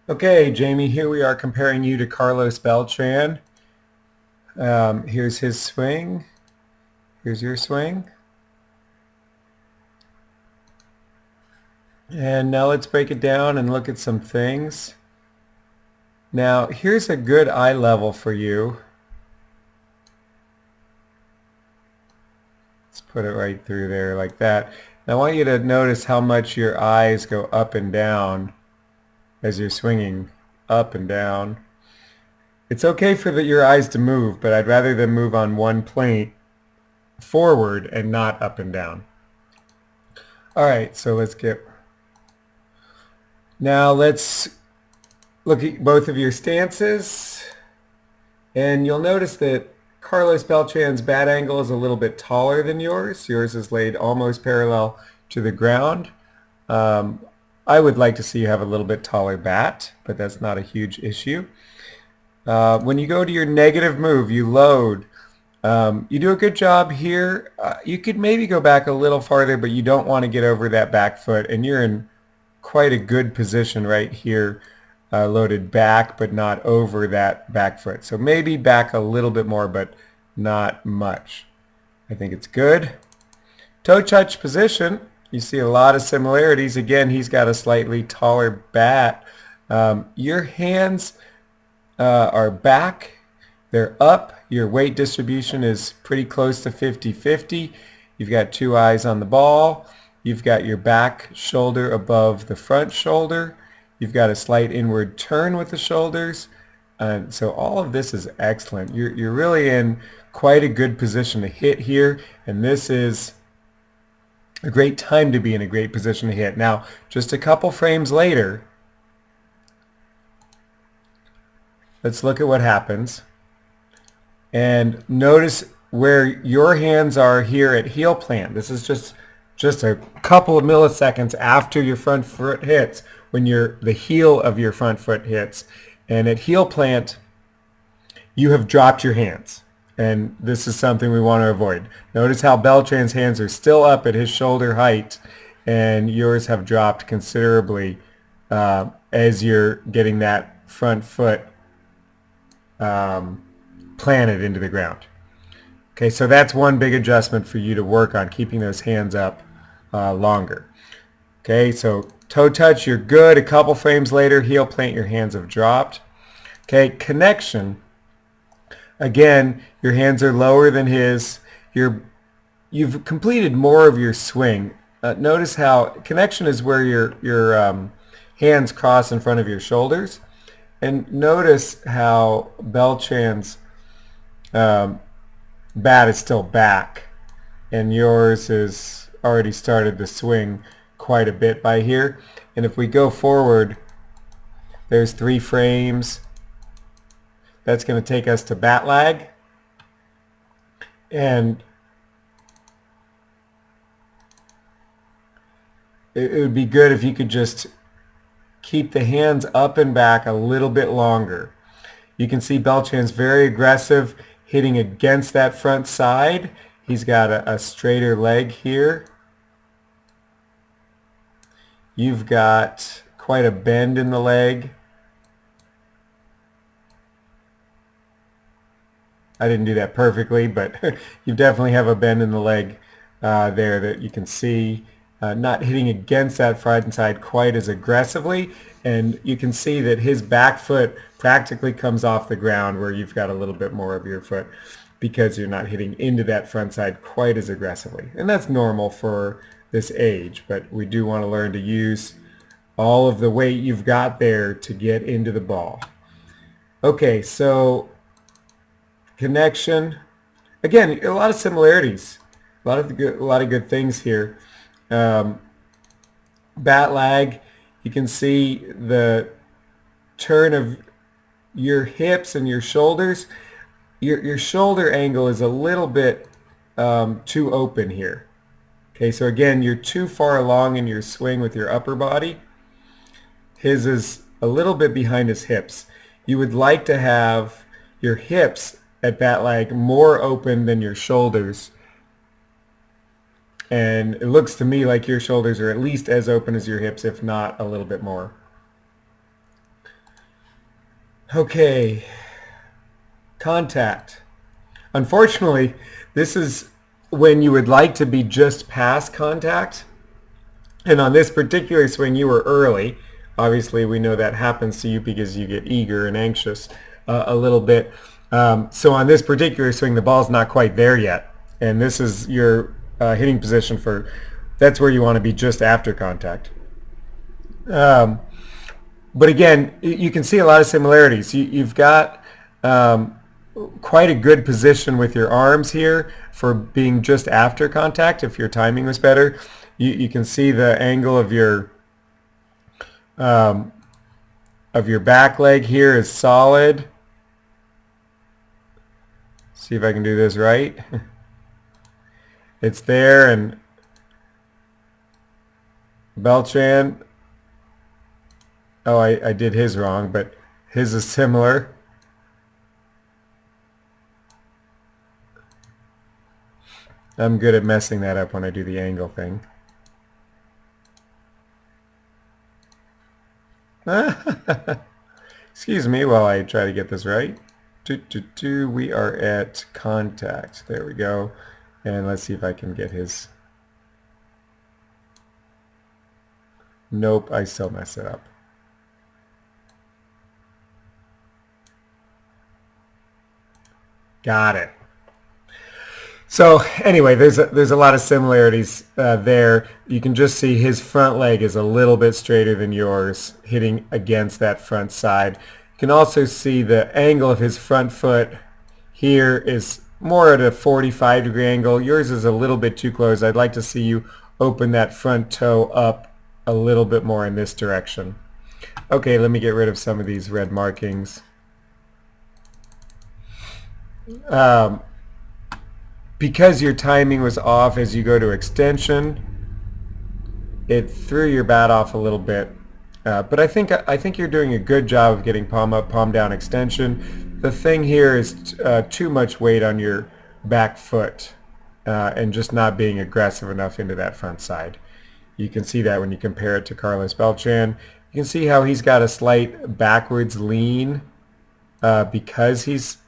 Okay, Jamie, here we are comparing you to Carlos Beltran. Here's his swing. Here's your swing. And now let's break it down and look at some things. Now, here's a good eye level for you. Let's put it right through there like that. Now, I want you to notice how much your eyes go up and down as you're swinging up and down. It's okay for your eyes to move, but I'd rather them move on one plane forward and not up and down. All right, so let's look at both of your stances, and you'll notice that Carlos Beltran's bat angle is a little bit taller than yours. Yours is laid almost parallel to the ground. I would like to see you have a little bit taller bat, but that's not a huge issue. When you go to your negative move, you load. You do a good job here. You could maybe go back a little farther, but you don't want to get over that back foot, and you're in quite a good position right here, loaded back, but not over that back foot. So maybe back a little bit more, but not much. I think it's good. Toe touch position. You see a lot of similarities. Again, he's got a slightly taller bat. Your hands are back. They're up. Your weight distribution is pretty close to 50-50. You've got two eyes on the ball. You've got your back shoulder above the front shoulder. You've got a slight inward turn with the shoulders. So all of this is excellent. You're really in quite a good position to hit here, and this is a great time to be in a great position to hit. Now, just a couple frames later, let's look at what happens. And notice where your hands are here at heel plant. This is just a couple of milliseconds after your front foot hits, when the heel of your front foot hits. And at heel plant, you have dropped your hands. And this is something we want to avoid. Notice how Beltran's hands are still up at his shoulder height, and yours have dropped considerably as you're getting that front foot planted into the ground. Okay, so that's one big adjustment for you to work on, keeping those hands up longer. Okay, so toe touch, you're good. A couple frames later, heel plant, your hands have dropped. Okay, connection. Again, your hands are lower than his. You've completed more of your swing. Notice how connection is where your hands cross in front of your shoulders. And notice how Beltran's bat is still back, and yours has already started to swing quite a bit by here. And if we go forward, there's 3 frames. That's going to take us to bat lag. And it would be good if you could just keep the hands up and back a little bit longer. You can see Beltran's very aggressive, hitting against that front side. He's got a straighter leg here. You've got quite a bend in the leg. I didn't do that perfectly, but you definitely have a bend in the leg there that you can see. Not hitting against that front side quite as aggressively, and you can see that his back foot practically comes off the ground, where you've got a little bit more of your foot, because you're not hitting into that front side quite as aggressively. And that's normal for this age, but we do want to learn to use all of the weight you've got there to get into the ball. Okay, so connection. Again, a lot of similarities, a lot of good things here. Bat lag, you can see the turn of your hips and your shoulders. Your shoulder angle is a little bit too open here. Okay, so again, you're too far along in your swing with your upper body. His is a little bit behind his hips. You would like to have your hips at bat lag more open than your shoulders. And it looks to me like your shoulders are at least as open as your hips, if not a little bit more. Okay, contact. Unfortunately, this is when you would like to be just past contact. And on this particular swing, you were early. Obviously, we know that happens to you because you get eager and anxious a little bit. So on this particular swing, the ball's not quite there yet. And this is your hitting position for, that's where you want to be just after contact. But again, you can see a lot of similarities. You've got quite a good position with your arms here for being just after contact if your timing was better. You can see the angle of your back leg here is solid. See if I can do this right. It's there, and Beltran, oh, I did his wrong, but his is similar. I'm good at messing that up when I do the angle thing. Excuse me while I try to get this right. We are at contact. There we go. And let's see if I can get his. Nope, I still messed it up. Got it. So anyway, there's a lot of similarities there. You can just see his front leg is a little bit straighter than yours, hitting against that front side. You can also see the angle of his front foot here is more at a 45-degree angle. Yours is a little bit too close. I'd like to see you open that front toe up a little bit more in this direction. Okay, let me get rid of some of these red markings. Because your timing was off as you go to extension, it threw your bat off a little bit. But I think you're doing a good job of getting palm up, palm down extension. The thing here is too much weight on your back foot and just not being aggressive enough into that front side. You can see that when you compare it to Carlos Beltran. You can see how he's got a slight backwards lean because he's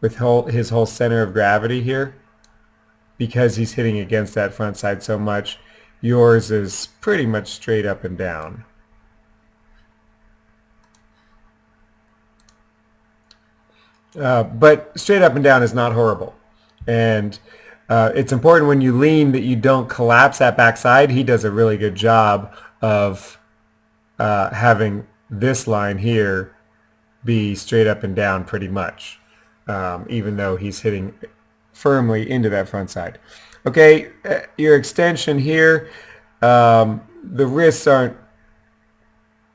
with his whole center of gravity here, because he's hitting against that front side so much. Yours is pretty much straight up and down. But straight up and down is not horrible. And it's important when you lean that you don't collapse that backside. He does a really good job of having this line here be straight up and down pretty much. Even though he's hitting firmly into that front side. Okay, your extension here, the wrists aren't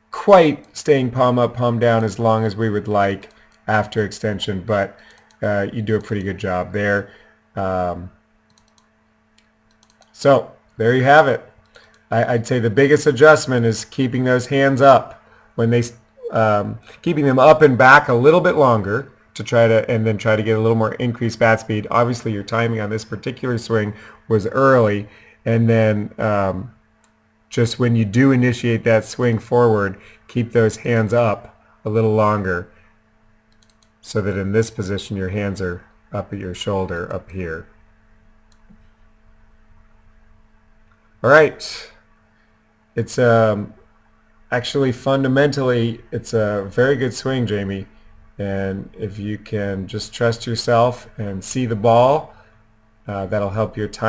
quite staying palm up, palm down as long as we would like after extension, but you do a pretty good job there. So there you have it. I'd say the biggest adjustment is keeping those hands up when they keeping them up and back a little bit longer to try to get a little more increased bat speed. Obviously, your timing on this particular swing was early, and then just when you do initiate that swing forward, keep those hands up a little longer so that in this position your hands are up at your shoulder up here. All right. It's actually fundamentally it's a very good swing, Jamie. And if you can just trust yourself and see the ball, that'll help your time.